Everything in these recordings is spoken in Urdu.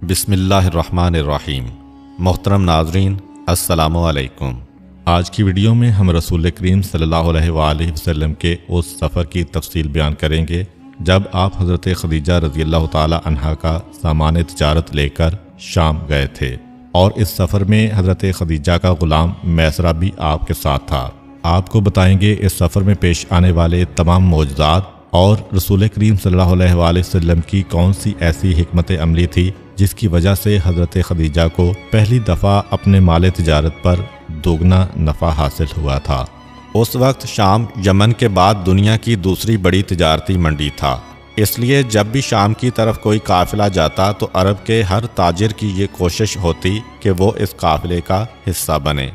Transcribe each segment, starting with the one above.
بسم اللہ الرحمن الرحیم۔ محترم ناظرین، السلام علیکم۔ آج کی ویڈیو میں ہم رسول کریم صلی اللہ علیہ وآلہ وسلم کے اس سفر کی تفصیل بیان کریں گے جب آپ حضرت خدیجہ رضی اللہ تعالی عنہا کا سامان تجارت لے کر شام گئے تھے، اور اس سفر میں حضرت خدیجہ کا غلام میسرہ بھی آپ کے ساتھ تھا۔ آپ کو بتائیں گے اس سفر میں پیش آنے والے تمام معجزات اور رسول کریم صلی اللہ علیہ وآلہ وسلم کی کون سی ایسی حکمت عملی تھی جس کی وجہ سے حضرت خدیجہ کو پہلی دفعہ اپنے مال تجارت پر دوگنا نفع حاصل ہوا تھا۔ اس وقت شام یمن کے بعد دنیا کی دوسری بڑی تجارتی منڈی تھا، اس لیے جب بھی شام کی طرف کوئی قافلہ جاتا تو عرب کے ہر تاجر کی یہ کوشش ہوتی کہ وہ اس قافلے کا حصہ بنے۔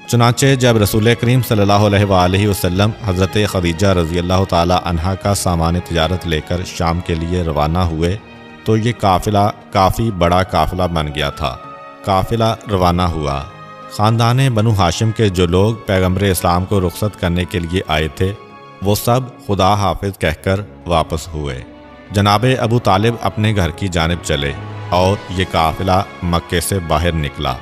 چنانچہ جب رسول کریم صلی اللہ علیہ وآلہ وسلم حضرت خدیجہ رضی اللہ تعالی عنہا کا سامان تجارت لے کر شام کے لیے روانہ ہوئے تو یہ قافلہ کافی بڑا قافلہ بن گیا تھا۔ قافلہ روانہ ہوا۔ خاندان بنو ہاشم کے جو لوگ پیغمبر اسلام کو رخصت کرنے کے لیے آئے تھے وہ سب خدا حافظ کہہ کر واپس ہوئے۔ جناب ابو طالب اپنے گھر کی جانب چلے اور یہ قافلہ مکے سے باہر نکلا۔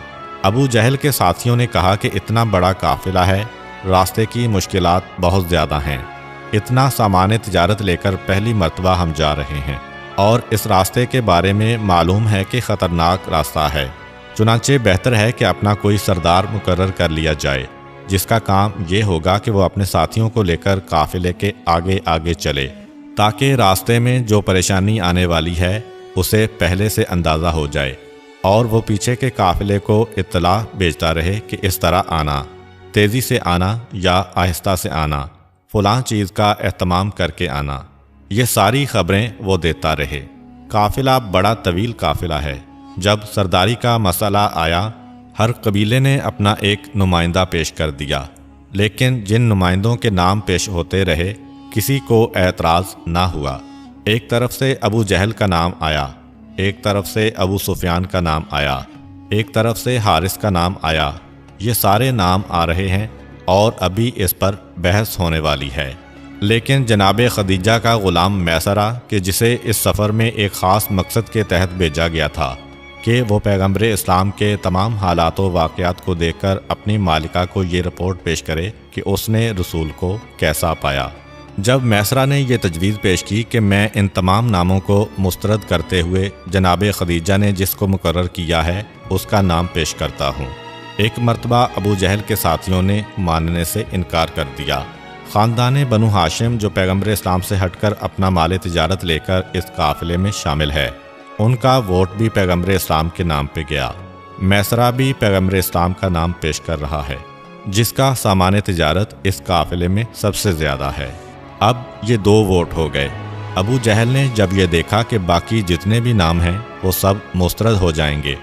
ابو جہل کے ساتھیوں نے کہا کہ اتنا بڑا قافلہ ہے، راستے کی مشکلات بہت زیادہ ہیں، اتنا سامان تجارت لے کر پہلی مرتبہ ہم جا رہے ہیں اور اس راستے کے بارے میں معلوم ہے کہ خطرناک راستہ ہے، چنانچہ بہتر ہے کہ اپنا کوئی سردار مقرر کر لیا جائے جس کا کام یہ ہوگا کہ وہ اپنے ساتھیوں کو لے کر قافلے کے آگے آگے چلے تاکہ راستے میں جو پریشانی آنے والی ہے اسے پہلے سے اندازہ ہو جائے، اور وہ پیچھے کے قافلے کو اطلاع بھیجتا رہے کہ اس طرح آنا، تیزی سے آنا یا آہستہ سے آنا، فلاں چیز کا اہتمام کر کے آنا، یہ ساری خبریں وہ دیتا رہے۔ قافلہ بڑا طویل قافلہ ہے۔ جب سرداری کا مسئلہ آیا ہر قبیلے نے اپنا ایک نمائندہ پیش کر دیا، لیکن جن نمائندوں کے نام پیش ہوتے رہے کسی کو اعتراض نہ ہوا۔ ایک طرف سے ابو جہل کا نام آیا، ایک طرف سے ابو سفیان کا نام آیا، ایک طرف سے حارث کا نام آیا، یہ سارے نام آ رہے ہیں اور ابھی اس پر بحث ہونے والی ہے۔ لیکن جناب خدیجہ کا غلام میسرہ کہ جسے اس سفر میں ایک خاص مقصد کے تحت بھیجا گیا تھا کہ وہ پیغمبر اسلام کے تمام حالات و واقعات کو دیکھ کر اپنی مالکہ کو یہ رپورٹ پیش کرے کہ اس نے رسول کو کیسا پایا۔ جب میسرہ نے یہ تجویز پیش کی کہ میں ان تمام ناموں کو مسترد کرتے ہوئے جناب خدیجہ نے جس کو مقرر کیا ہے اس کا نام پیش کرتا ہوں، ایک مرتبہ ابو جہل کے ساتھیوں نے ماننے سے انکار کر دیا۔ خاندان بنو ہاشم جو پیغمبر اسلام سے ہٹ کر اپنا مال تجارت لے کر اس قافلے میں شامل ہے، ان کا ووٹ بھی پیغمبر اسلام کے نام پہ گیا۔ میسرہ بھی پیغمبر اسلام کا نام پیش کر رہا ہے جس کا سامان تجارت اس قافلے میں سب سے زیادہ ہے۔ اب یہ دو ووٹ ہو گئے۔ ابو جہل نے جب یہ دیکھا کہ باقی جتنے بھی نام ہیں وہ سب مسترد ہو جائیں گے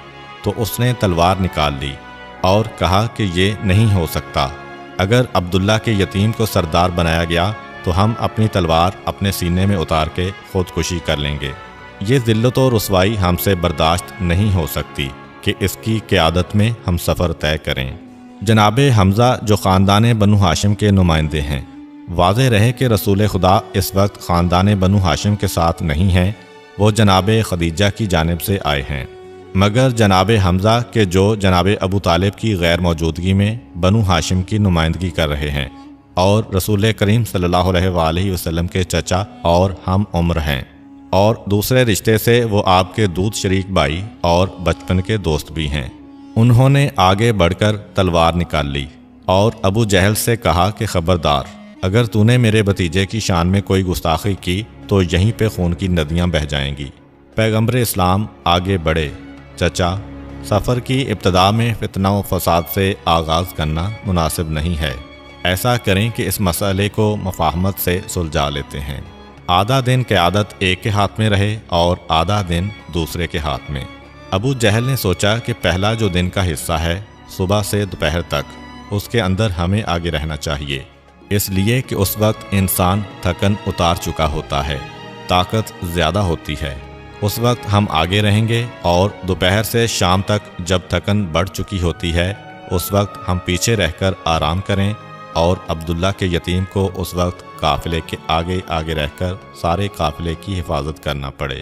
تو اس نے تلوار نکال لی اور کہا کہ یہ نہیں ہو سکتا، اگر عبداللہ کے یتیم کو سردار بنایا گیا تو ہم اپنی تلوار اپنے سینے میں اتار کے خودکشی کر لیں گے، یہ ذلت و رسوائی ہم سے برداشت نہیں ہو سکتی کہ اس کی قیادت میں ہم سفر طے کریں۔ جناب حمزہ جو خاندان بنو ہاشم کے نمائندے ہیں، واضح رہے کہ رسول خدا اس وقت خاندان بنو ہاشم کے ساتھ نہیں ہیں، وہ جناب خدیجہ کی جانب سے آئے ہیں، مگر جناب حمزہ کے جو جناب ابو طالب کی غیر موجودگی میں بنو ہاشم کی نمائندگی کر رہے ہیں اور رسول کریم صلی اللہ علیہ وآلہ وسلم کے چچا اور ہم عمر ہیں، اور دوسرے رشتے سے وہ آپ کے دودھ شریک بھائی اور بچپن کے دوست بھی ہیں۔ انہوں نے آگے بڑھ کر تلوار نکال لی اور ابو جہل سے کہا کہ خبردار، اگر تو نے میرے بھتیجے کی شان میں کوئی گستاخی کی تو یہیں پہ خون کی ندیاں بہہ جائیں گی۔ پیغمبر اسلام آگے بڑھے، چچا، سفر کی ابتدا میں فتنہ و فساد سے آغاز کرنا مناسب نہیں ہے، ایسا کریں کہ اس مسئلے کو مفاہمت سے سلجھا لیتے ہیں، آدھا دن قیادت ایک کے ہاتھ میں رہے اور آدھا دن دوسرے کے ہاتھ میں۔ ابو جہل نے سوچا کہ پہلا جو دن کا حصہ ہے صبح سے دوپہر تک، اس کے اندر ہمیں آگے رہنا چاہیے، اس لیے کہ اس وقت انسان تھکن اتار چکا ہوتا ہے، طاقت زیادہ ہوتی ہے، اس وقت ہم آگے رہیں گے، اور دوپہر سے شام تک جب تھکن بڑھ چکی ہوتی ہے اس وقت ہم پیچھے رہ کر آرام کریں، اور عبداللہ کے یتیم کو اس وقت قافلے کے آگے آگے رہ کر سارے قافلے کی حفاظت کرنا پڑے۔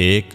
1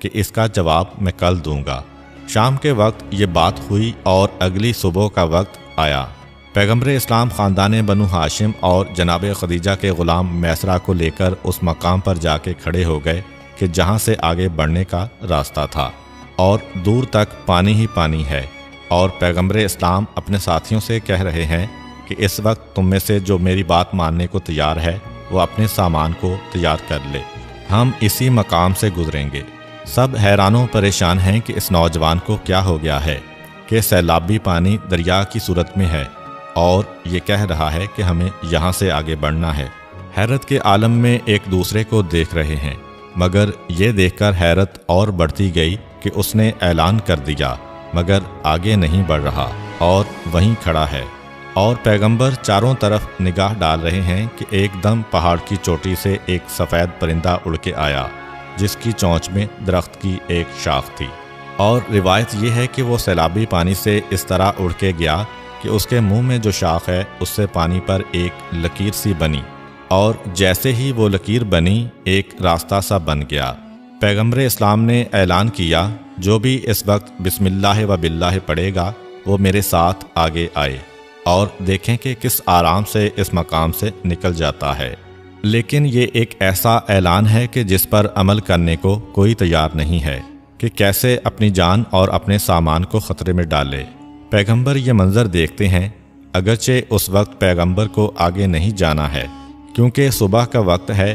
کہ اس کا جواب میں کل دوں گا۔ شام کے وقت یہ بات ہوئی اور اگلی صبح کا وقت آیا۔ پیغمبر اسلام خاندان بنو ہاشم اور جناب خدیجہ کے غلام میسرہ کو لے کر اس مقام پر جا کے کھڑے ہو گئے کہ جہاں سے آگے بڑھنے کا راستہ تھا اور دور تک پانی ہی پانی ہے، اور پیغمبر اسلام اپنے ساتھیوں سے کہہ رہے ہیں کہ اس وقت تم میں سے جو میری بات ماننے کو تیار ہے وہ اپنے سامان کو تیار کر لے، ہم اسی مقام سے گزریں گے۔ سب حیران و پریشان ہیں کہ اس نوجوان کو کیا ہو گیا ہے کہ سیلابی پانی دریا کی صورت میں ہے اور یہ کہہ رہا ہے کہ ہمیں یہاں سے آگے بڑھنا ہے۔ حیرت کے عالم میں ایک دوسرے کو دیکھ رہے ہیں، مگر یہ دیکھ کر حیرت اور بڑھتی گئی کہ اس نے اعلان کر دیا مگر آگے نہیں بڑھ رہا اور وہیں کھڑا ہے، اور پیغمبر چاروں طرف نگاہ ڈال رہے ہیں کہ ایک دم پہاڑ کی چوٹی سے ایک سفید پرندہ اڑ کے آیا جس کی چونچ میں درخت کی ایک شاخ تھی، اور روایت یہ ہے کہ وہ سیلابی پانی سے اس طرح اڑ کے گیا کہ اس کے منہ میں جو شاخ ہے اس سے پانی پر ایک لکیر سی بنی، اور جیسے ہی وہ لکیر بنی ایک راستہ سا بن گیا۔ پیغمبر اسلام نے اعلان کیا جو بھی اس وقت بسم اللہ و باللہ پڑھے گا وہ میرے ساتھ آگے آئے اور دیکھیں کہ کس آرام سے اس مقام سے نکل جاتا ہے۔ لیکن یہ ایک ایسا اعلان ہے کہ جس پر عمل کرنے کو کوئی تیار نہیں ہے کہ کیسے اپنی جان اور اپنے سامان کو خطرے میں ڈالے۔ پیغمبر یہ منظر دیکھتے ہیں، اگرچہ اس وقت پیغمبر کو آگے نہیں جانا ہے کیونکہ صبح کا وقت ہے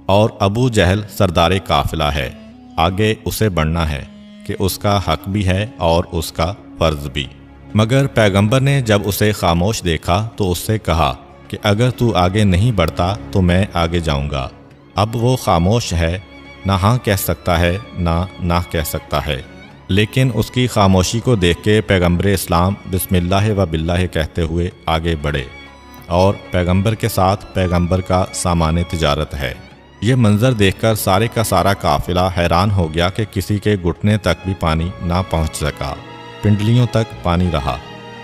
اور ابو جہل سردار قافلہ ہے، آگے اسے بڑھنا ہے کہ اس کا حق بھی ہے اور اس کا فرض بھی۔ مگر پیغمبر نے جب اسے خاموش دیکھا تو اس سے کہا کہ اگر تو آگے نہیں بڑھتا تو میں آگے جاؤں گا۔ اب وہ خاموش ہے، نہ ہاں کہہ سکتا ہے نہ کہہ سکتا ہے، لیکن اس کی خاموشی کو دیکھ کے پیغمبر اسلام بسم اللہ و باللہ کہتے ہوئے آگے بڑھے، اور پیغمبر کے ساتھ پیغمبر کا سامان تجارت ہے۔ یہ منظر دیکھ کر سارے کا سارا قافلہ حیران ہو گیا کہ کسی کے گھٹنے تک بھی پانی نہ پہنچ سکا، پنڈلیوں تک پانی رہا،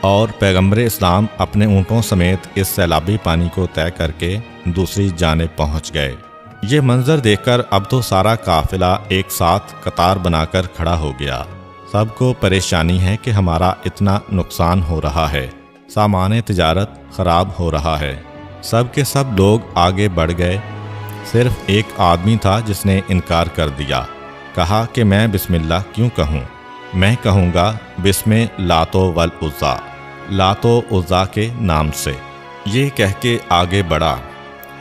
اور پیغمبر اسلام اپنے اونٹوں سمیت اس سیلابی پانی کو طے کر کے دوسری جانب پہنچ گئے۔ یہ منظر دیکھ کر اب تو سارا قافلہ ایک ساتھ قطار بنا کر کھڑا ہو گیا۔ سب کو پریشانی ہے کہ ہمارا اتنا نقصان ہو رہا ہے، سامان تجارت خراب ہو رہا ہے۔ سب کے سب لوگ آگے بڑھ گئے، صرف ایک آدمی تھا جس نے انکار کر دیا، کہا کہ میں بسم اللہ کیوں کہوں، میں کہوں گا بسم لات والعزیٰ، لات و عزیٰ کے نام سے۔ یہ کہہ کے آگے بڑھا۔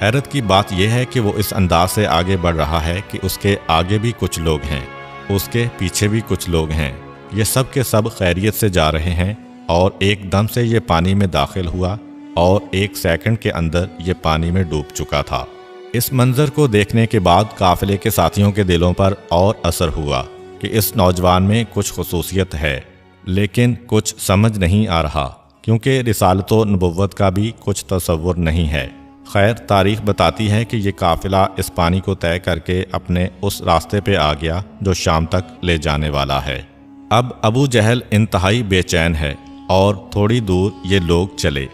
حیرت کی بات یہ ہے کہ وہ اس انداز سے آگے بڑھ رہا ہے کہ اس کے آگے بھی کچھ لوگ ہیں، اس کے پیچھے بھی کچھ لوگ ہیں، یہ سب کے سب خیریت سے جا رہے ہیں، اور ایک دم سے یہ پانی میں داخل ہوا اور ایک سیکنڈ کے اندر یہ پانی میں ڈوب چکا تھا۔ اس منظر کو دیکھنے کے بعد قافلے کے ساتھیوں کے دلوں پر اور اثر ہوا کہ اس نوجوان میں کچھ خصوصیت ہے، لیکن کچھ سمجھ نہیں آ رہا کیونکہ رسالت و نبوت کا بھی کچھ تصور نہیں ہے۔ خیر، تاریخ بتاتی ہے کہ یہ قافلہ اس پانی کو طے کر کے اپنے اس راستے پہ آ گیا جو شام تک لے جانے والا ہے۔ اب ابو جہل انتہائی بے چین ہے اور تھوڑی دور یہ لوگ چلے۔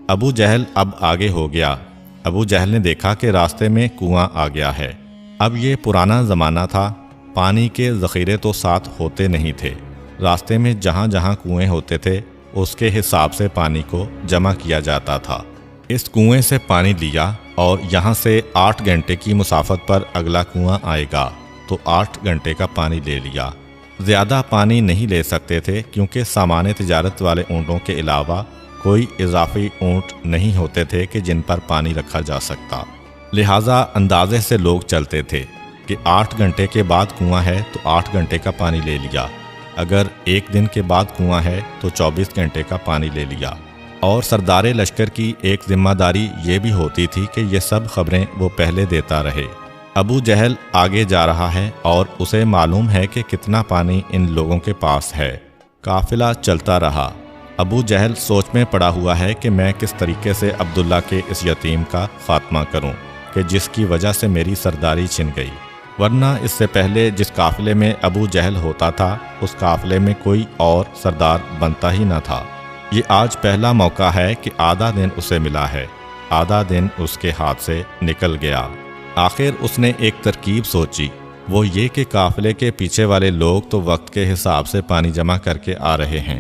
ابو جہل اب آگے ہو گیا۔ ابو جہل نے دیکھا کہ راستے میں کنواں آ گیا ہے۔ اب یہ پرانا زمانہ تھا، پانی کے ذخیرے تو ساتھ ہوتے نہیں تھے، راستے میں جہاں جہاں کنویں ہوتے تھے اس کے حساب سے پانی کو جمع کیا جاتا تھا۔ اس کنویں سے پانی لیا اور یہاں سے 8 گھنٹے کی مسافت پر اگلا کنواں آئے گا تو 8 گھنٹے کا پانی لے لیا۔ زیادہ پانی نہیں لے سکتے تھے کیونکہ سامان تجارت والے اونٹوں کے علاوہ کوئی اضافی اونٹ نہیں ہوتے تھے کہ جن پر پانی رکھا جا سکتا، لہٰذا اندازے سے لوگ چلتے تھے کہ 8 گھنٹے کے بعد کنواں ہے تو 8 گھنٹے کا پانی لے لیا، اگر 1 دن کے بعد کنواں ہے تو 24 گھنٹے کا پانی لے لیا۔ اور سردار لشکر کی ایک ذمہ داری یہ بھی ہوتی تھی کہ یہ سب خبریں وہ پہلے دیتا رہے۔ ابو جہل آگے جا رہا ہے اور اسے معلوم ہے کہ کتنا پانی ان لوگوں کے پاس ہے۔ قافلہ چلتا رہا۔ ابو جہل سوچ میں پڑا ہوا ہے کہ میں کس طریقے سے عبداللہ کے اس یتیم کا خاتمہ کروں کہ جس کی وجہ سے میری سرداری چھن گئی، ورنہ اس سے پہلے جس قافلے میں ابو جہل ہوتا تھا اس قافلے میں کوئی اور سردار بنتا ہی نہ تھا۔ یہ آج پہلا موقع ہے کہ آدھا دن اسے ملا ہے، آدھا دن اس کے ہاتھ سے نکل گیا۔ آخر اس نے ایک ترکیب سوچی وہ یہ کہ قافلے کے پیچھے والے لوگ تو وقت کے حساب سے پانی جمع کر کے آ رہے ہیں۔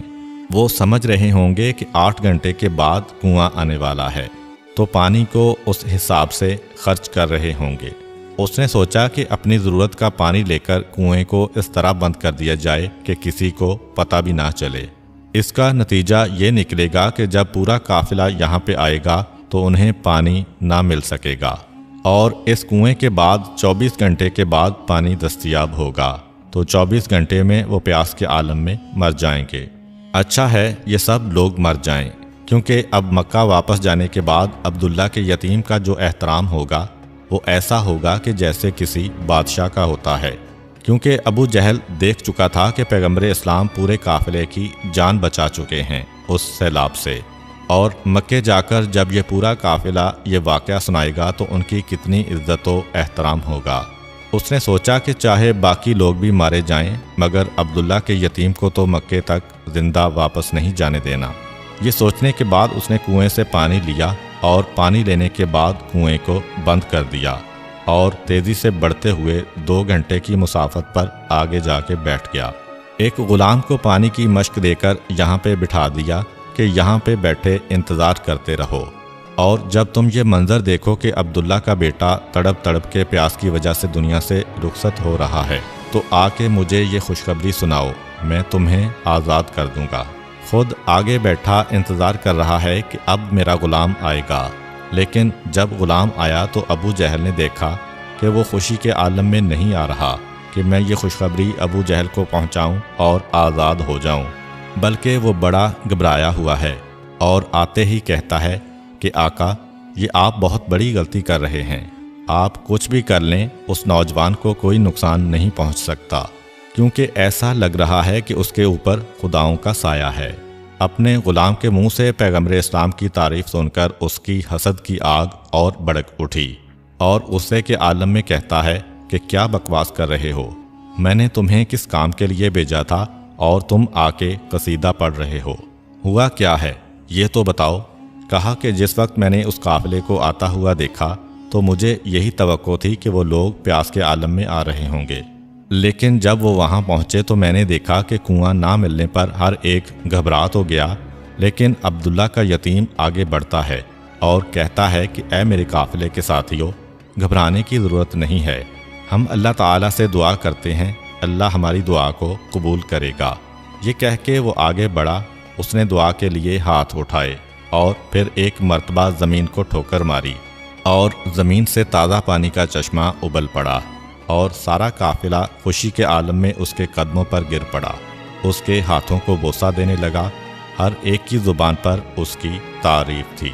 وہ سمجھ رہے ہوں گے کہ 8 گھنٹے کے بعد کنواں آنے والا ہے، تو پانی کو اس حساب سے خرچ کر رہے ہوں گے۔ اس نے سوچا کہ اپنی ضرورت کا پانی لے کر کنویں کو اس طرح بند کر دیا جائے کہ کسی کو پتہ بھی نہ چلے۔ اس کا نتیجہ یہ نکلے گا کہ جب پورا قافلہ یہاں پہ آئے گا تو انہیں پانی نہ مل سکے گا، اور اس کنویں کے بعد 24 گھنٹے کے بعد پانی دستیاب ہوگا، تو 24 گھنٹے میں وہ پیاس کے عالم میں مر جائیں گے۔ اچھا ہے یہ سب لوگ مر جائیں، کیونکہ اب مکہ واپس جانے کے بعد عبداللہ کے یتیم کا جو احترام ہوگا وہ ایسا ہوگا کہ جیسے کسی بادشاہ کا ہوتا ہے، کیونکہ ابو جہل دیکھ چکا تھا کہ پیغمبر اسلام پورے قافلے کی جان بچا چکے ہیں اس سیلاب سے، اور مکے جا کر جب یہ پورا قافلہ یہ واقعہ سنائے گا تو ان کی کتنی عزت و احترام ہوگا۔ اس نے سوچا کہ چاہے باقی لوگ بھی مارے جائیں مگر عبداللہ کے یتیم کو تو مکے تک زندہ واپس نہیں جانے دینا۔ یہ سوچنے کے بعد اس نے کنویں سے پانی لیا، اور پانی لینے کے بعد کنویں کو بند کر دیا، اور تیزی سے بڑھتے ہوئے 2 گھنٹے کی مسافت پر آگے جا کے بیٹھ گیا۔ ایک غلام کو پانی کی مشق دے کر یہاں پہ بٹھا دیا کہ یہاں پہ بیٹھے انتظار کرتے رہو، اور جب تم یہ منظر دیکھو کہ عبداللہ کا بیٹا تڑپ تڑپ کے پیاس کی وجہ سے دنیا سے رخصت ہو رہا ہے تو آ کے مجھے یہ خوشخبری سناؤ، میں تمہیں آزاد کر دوں گا۔ خود آگے بیٹھا انتظار کر رہا ہے کہ اب میرا غلام آئے گا، لیکن جب غلام آیا تو ابو جہل نے دیکھا کہ وہ خوشی کے عالم میں نہیں آ رہا کہ میں یہ خوشخبری ابو جہل کو پہنچاؤں اور آزاد ہو جاؤں، بلکہ وہ بڑا گھبرایا ہوا ہے، اور آتے ہی کہتا ہے کہ آقا یہ آپ بہت بڑی غلطی کر رہے ہیں، آپ کچھ بھی کر لیں اس نوجوان کو کوئی نقصان نہیں پہنچ سکتا، کیونکہ ایسا لگ رہا ہے کہ اس کے اوپر خداؤں کا سایہ ہے۔ اپنے غلام کے منہ سے پیغمبر اسلام کی تعریف سن کر اس کی حسد کی آگ اور بھڑک اٹھی، اور غصے کے عالم میں کہتا ہے کہ کیا بکواس کر رہے ہو، میں نے تمہیں کس کام کے لیے بھیجا تھا اور تم آ کے قصیدہ پڑھ رہے ہو، ہوا کیا ہے یہ تو بتاؤ۔ کہا کہ جس وقت میں نے اس قافلے کو آتا ہوا دیکھا تو مجھے یہی توقع تھی کہ وہ لوگ پیاس کے عالم میں آ رہے ہوں گے، لیکن جب وہ وہاں پہنچے تو میں نے دیکھا کہ کنواں نہ ملنے پر ہر ایک گھبرا تو گیا، لیکن عبداللہ کا یتیم آگے بڑھتا ہے اور کہتا ہے کہ اے میرے قافلے کے ساتھیوں، گھبرانے کی ضرورت نہیں ہے، ہم اللہ تعالیٰ سے دعا کرتے ہیں، اللہ ہماری دعا کو قبول کرے گا۔ یہ کہہ کے وہ آگے بڑھا، اس نے دعا کے لیے ہاتھ اٹھائے اور پھر ایک مرتبہ زمین کو ٹھوکر ماری، اور زمین سے تازہ پانی کا چشمہ ابل پڑا، اور سارا قافلہ خوشی کے عالم میں اس کے قدموں پر گر پڑا، اس کے ہاتھوں کو بوسہ دینے لگا، ہر ایک کی زبان پر اس کی تعریف تھی۔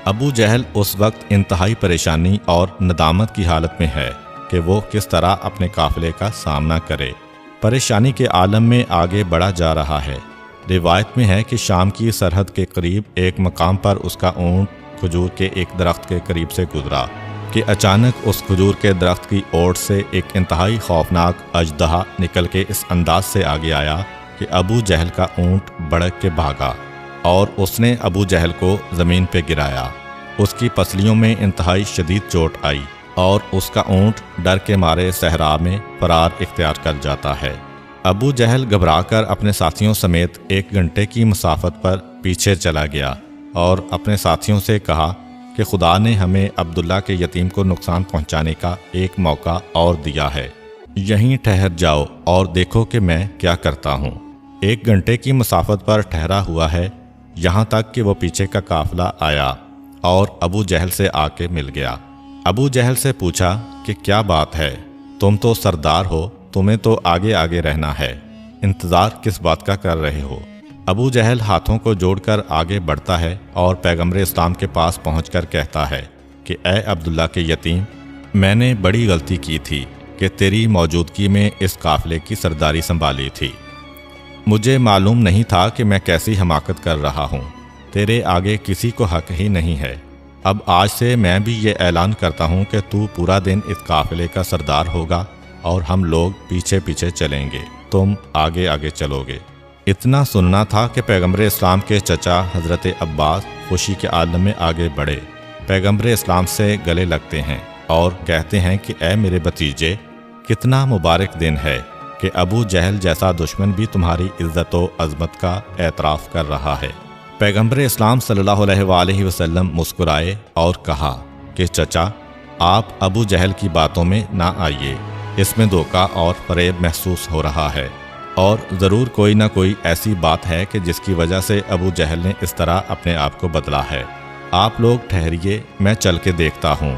ابو جہل اس وقت انتہائی پریشانی اور ندامت کی حالت میں ہے کہ وہ کس طرح اپنے قافلے کا سامنا کرے، پریشانی کے عالم میں آگے بڑھا جا رہا ہے۔ روایت میں ہے کہ شام کی سرحد کے قریب ایک مقام پر اس کا اونٹ کھجور کے ایک درخت کے قریب سے گزرا کہ اچانک اس کھجور کے درخت کی اوٹ سے ایک انتہائی خوفناک اژدہا نکل کے اس انداز سے آگے آیا کہ ابو جہل کا اونٹ بڑک کے بھاگا، اور اس نے ابو جہل کو زمین پہ گرایا۔ اس کی پسلیوں میں انتہائی شدید چوٹ آئی، اور اس کا اونٹ ڈر کے مارے صحرا میں فرار اختیار کر جاتا ہے۔ ابو جہل گھبرا کر اپنے ساتھیوں سمیت 1 گھنٹے کی مسافت پر پیچھے چلا گیا، اور اپنے ساتھیوں سے کہا کہ خدا نے ہمیں عبداللہ کے یتیم کو نقصان پہنچانے کا ایک موقع اور دیا ہے، یہیں ٹھہر جاؤ اور دیکھو کہ میں کیا کرتا ہوں۔ 1 گھنٹے کی مسافت پر ٹھہرا ہوا ہے، یہاں تک کہ وہ پیچھے کا قافلہ آیا اور ابو جہل سے آ کے مل گیا۔ ابو جہل سے پوچھا کہ کیا بات ہے، تم تو سردار ہو، تمہیں تو آگے آگے رہنا ہے، انتظار کس بات کا کر رہے ہو؟ ابو جہل ہاتھوں کو جوڑ کر آگے بڑھتا ہے اور پیغمبر اسلام کے پاس پہنچ کر کہتا ہے کہ اے عبداللہ کے یتیم، میں نے بڑی غلطی کی تھی کہ تیری موجودگی میں اس قافلے کی سرداری سنبھالی تھی، مجھے معلوم نہیں تھا کہ میں کیسی حماقت کر رہا ہوں، تیرے آگے کسی کو حق ہی نہیں ہے۔ اب آج سے میں بھی یہ اعلان کرتا ہوں کہ تو پورا دن اس قافلے کا سردار ہوگا اور ہم لوگ پیچھے پیچھے چلیں گے، تم آگے آگے چلو گے۔ اتنا سننا تھا کہ پیغمبر اسلام کے چچا حضرت عباس خوشی کے عالم میں آگے بڑھے، پیغمبر اسلام سے گلے لگتے ہیں اور کہتے ہیں کہ اے میرے بھتیجے، کتنا مبارک دن ہے کہ ابو جہل جیسا دشمن بھی تمہاری عزت و عظمت کا اعتراف کر رہا ہے۔ پیغمبر اسلام صلی اللہ علیہ وآلہ وسلم مسکرائے اور کہا کہ چچا، آپ ابو جہل کی باتوں میں نہ آئیے، اس میں دھوکہ اور فریب محسوس ہو رہا ہے، اور ضرور کوئی نہ کوئی ایسی بات ہے کہ جس کی وجہ سے ابو جہل نے اس طرح اپنے آپ کو بدلا ہے۔ آپ لوگ ٹھہریے، میں چل کے دیکھتا ہوں۔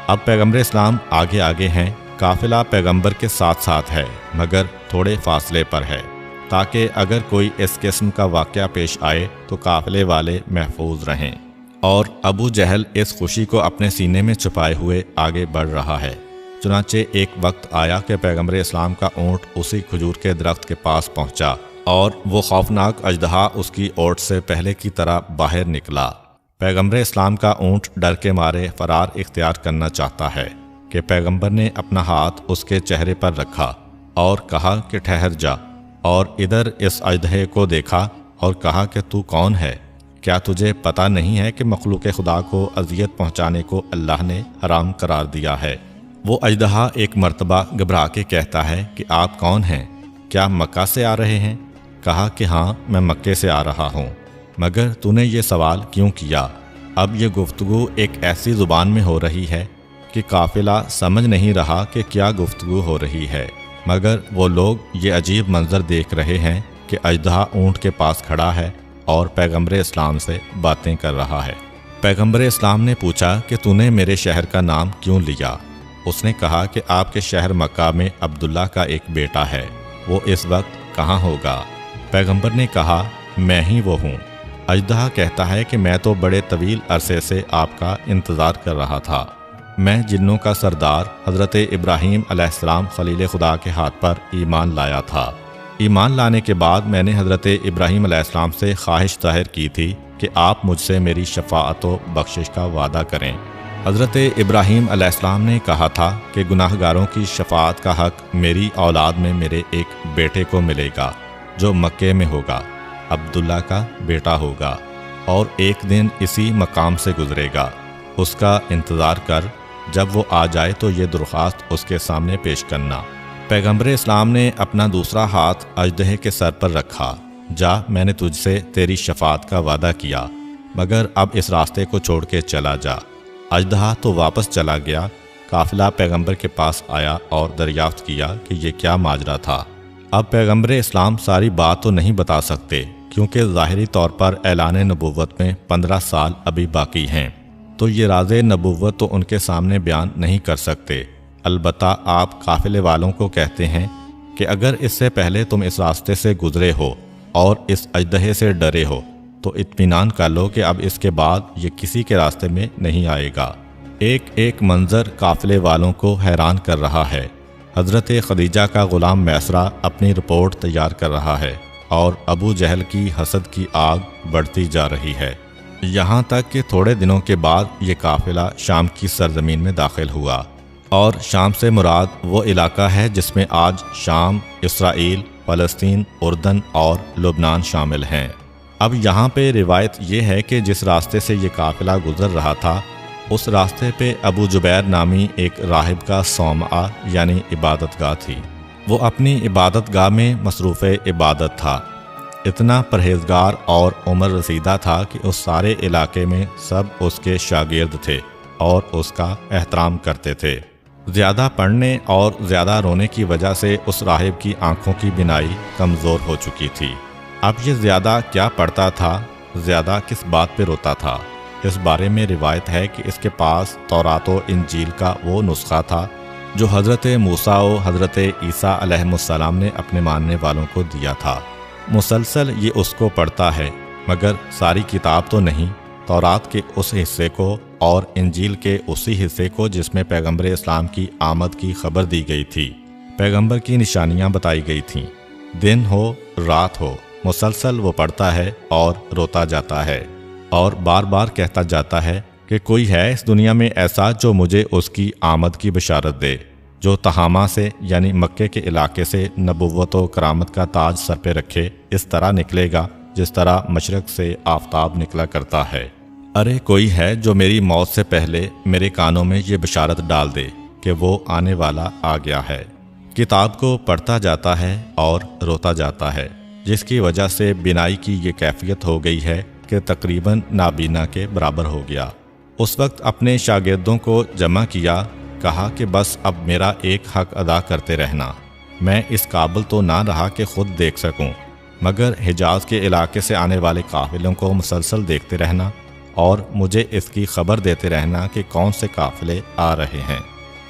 اب پیغمبر اسلام آگے آگے ہیں، قافلہ پیغمبر کے ساتھ ساتھ ہے مگر تھوڑے فاصلے پر ہے، تاکہ اگر کوئی اس قسم کا واقعہ پیش آئے تو قافلے والے محفوظ رہیں۔ اور ابو جہل اس خوشی کو اپنے سینے میں چھپائے ہوئے آگے بڑھ رہا ہے۔ چنانچہ ایک وقت آیا کہ پیغمبر اسلام کا اونٹ اسی کھجور کے درخت کے پاس پہنچا، اور وہ خوفناک اژدہا اس کی اوٹ سے پہلے کی طرح باہر نکلا۔ پیغمبر اسلام کا اونٹ ڈر کے مارے فرار اختیار کرنا چاہتا ہے کہ پیغمبر نے اپنا ہاتھ اس کے چہرے پر رکھا اور کہا کہ ٹھہر جا، اور ادھر اس اژدہے کو دیکھا اور کہا کہ تو کون ہے؟ کیا تجھے پتہ نہیں ہے کہ مخلوق خدا کو اذیت پہنچانے کو اللہ نے حرام قرار دیا ہے؟ وہ اژدہا ایک مرتبہ گھبرا کے کہتا ہے کہ آپ کون ہیں؟ کیا مکہ سے آ رہے ہیں؟ کہا کہ ہاں، میں مکے سے آ رہا ہوں۔ مگر تو نے یہ سوال کیوں کیا؟ اب یہ گفتگو ایک ایسی زبان میں ہو رہی ہے کہ قافلہ سمجھ نہیں رہا کہ کیا گفتگو ہو رہی ہے، مگر وہ لوگ یہ عجیب منظر دیکھ رہے ہیں کہ اژدہا اونٹ کے پاس کھڑا ہے اور پیغمبر اسلام سے باتیں کر رہا ہے۔ پیغمبر اسلام نے پوچھا کہ تو نے میرے شہر کا نام کیوں لیا؟ اس نے کہا کہ آپ کے شہر مکہ میں عبداللہ کا ایک بیٹا ہے، وہ اس وقت کہاں ہوگا؟ پیغمبر نے کہا میں ہی وہ ہوں۔ اژدہا کہتا ہے کہ میں تو بڑے طویل عرصے سے آپ کا انتظار کر رہا تھا۔ میں جنوں کا سردار حضرت ابراہیم علیہ السلام خلیل خدا کے ہاتھ پر ایمان لایا تھا۔ ایمان لانے کے بعد میں نے حضرت ابراہیم علیہ السلام سے خواہش ظاہر کی تھی کہ آپ مجھ سے میری شفاعت و بخشش کا وعدہ کریں۔ حضرت ابراہیم علیہ السلام نے کہا تھا کہ گناہ گاروں کی شفاعت کا حق میری اولاد میں میرے ایک بیٹے کو ملے گا جو مکے میں ہوگا، عبداللہ کا بیٹا ہوگا، اور ایک دن اسی مقام سے گزرے گا۔ اس کا انتظار کر، جب وہ آ جائے تو یہ درخواست اس کے سامنے پیش کرنا۔ پیغمبر اسلام نے اپنا دوسرا ہاتھ اژدہے کے سر پر رکھا۔ جا، میں نے تجھ سے تیری شفاعت کا وعدہ کیا، مگر اب اس راستے کو چھوڑ کے چلا جا۔ اژدہا تو واپس چلا گیا۔ قافلہ پیغمبر کے پاس آیا اور دریافت کیا کہ یہ کیا ماجرا تھا۔ اب پیغمبر اسلام ساری بات تو نہیں بتا سکتے، کیونکہ ظاہری طور پر اعلان نبوت میں 15 سال ابھی باقی ہیں، تو یہ راز نبوت تو ان کے سامنے بیان نہیں کر سکتے۔ البتہ آپ قافلے والوں کو کہتے ہیں کہ اگر اس سے پہلے تم اس راستے سے گزرے ہو اور اس اژدہے سے ڈرے ہو تو اطمینان کر لو کہ اب اس کے بعد یہ کسی کے راستے میں نہیں آئے گا۔ ایک ایک منظر قافلے والوں کو حیران کر رہا ہے۔ حضرت خدیجہ کا غلام میسرہ اپنی رپورٹ تیار کر رہا ہے اور ابو جہل کی حسد کی آگ بڑھتی جا رہی ہے، یہاں تک کہ تھوڑے دنوں کے بعد یہ قافلہ شام کی سرزمین میں داخل ہوا، اور شام سے مراد وہ علاقہ ہے جس میں آج شام، اسرائیل، فلسطین، اردن اور لبنان شامل ہیں۔ اب یہاں پہ روایت یہ ہے کہ جس راستے سے یہ قافلہ گزر رہا تھا، اس راستے پہ ابو جبیر نامی ایک راہب کا صومعہ یعنی عبادت گاہ تھی۔ وہ اپنی عبادت گاہ میں مصروف عبادت تھا، اتنا پرہیزگار اور عمر رسیدہ تھا کہ اس سارے علاقے میں سب اس کے شاگرد تھے اور اس کا احترام کرتے تھے۔ زیادہ پڑھنے اور زیادہ رونے کی وجہ سے اس راہب کی آنکھوں کی بینائی کمزور ہو چکی تھی۔ اب یہ زیادہ کیا پڑھتا تھا، زیادہ کس بات پہ روتا تھا؟ اس بارے میں روایت ہے کہ اس کے پاس تورات و انجیل کا وہ نسخہ تھا جو حضرت موسیٰ و حضرت عیسیٰ علیہ السلام نے اپنے ماننے والوں کو دیا تھا۔ مسلسل یہ اس کو پڑھتا ہے، مگر ساری کتاب تو نہیں، تورات کے اس حصے کو اور انجیل کے اسی حصے کو جس میں پیغمبر اسلام کی آمد کی خبر دی گئی تھی، پیغمبر کی نشانیاں بتائی گئی تھیں۔ دن ہو رات ہو، مسلسل وہ پڑھتا ہے اور روتا جاتا ہے، اور بار بار کہتا جاتا ہے کہ کوئی ہے اس دنیا میں ایسا جو مجھے اس کی آمد کی بشارت دے، جو تہامہ سے یعنی مکے کے علاقے سے نبوت و کرامت کا تاج سر پہ رکھے، اس طرح نکلے گا جس طرح مشرق سے آفتاب نکلا کرتا ہے۔ ارے کوئی ہے جو میری موت سے پہلے میرے کانوں میں یہ بشارت ڈال دے کہ وہ آنے والا آ گیا ہے۔ کتاب کو پڑھتا جاتا ہے اور روتا جاتا ہے، جس کی وجہ سے بینائی کی یہ کیفیت ہو گئی ہے کہ تقریباً نابینا کے برابر ہو گیا۔ اس وقت اپنے شاگردوں کو جمع کیا، کہا کہ بس اب میرا ایک حق ادا کرتے رہنا، میں اس قابل تو نہ رہا کہ خود دیکھ سکوں، مگر حجاز کے علاقے سے آنے والے قافلوں کو مسلسل دیکھتے رہنا اور مجھے اس کی خبر دیتے رہنا کہ کون سے قافلے آ رہے ہیں۔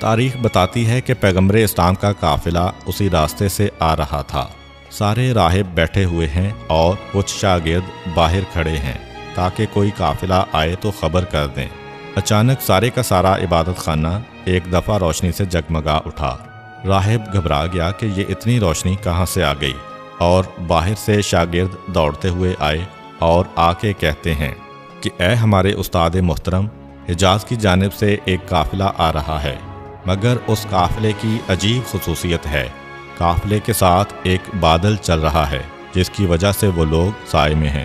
تاریخ بتاتی ہے کہ پیغمبر اسلام کا قافلہ اسی راستے سے آ رہا تھا۔ سارے راہب بیٹھے ہوئے ہیں اور کچھ شاگرد باہر کھڑے ہیں تاکہ کوئی قافلہ آئے تو خبر کر دیں۔ اچانک سارے کا سارا عبادت خانہ ایک دفعہ روشنی سے جگمگا اٹھا۔ راہب گھبرا گیا کہ یہ اتنی روشنی کہاں سے آ گئی، اور باہر سے شاگرد دوڑتے ہوئے آئے اور آ کے کہتے ہیں کہ اے ہمارے استاد محترم، حجاز کی جانب سے ایک قافلہ آ رہا ہے، مگر اس قافلے کی عجیب خصوصیت ہے، قافلے کے ساتھ ایک بادل چل رہا ہے جس کی وجہ سے وہ لوگ سائے میں ہیں،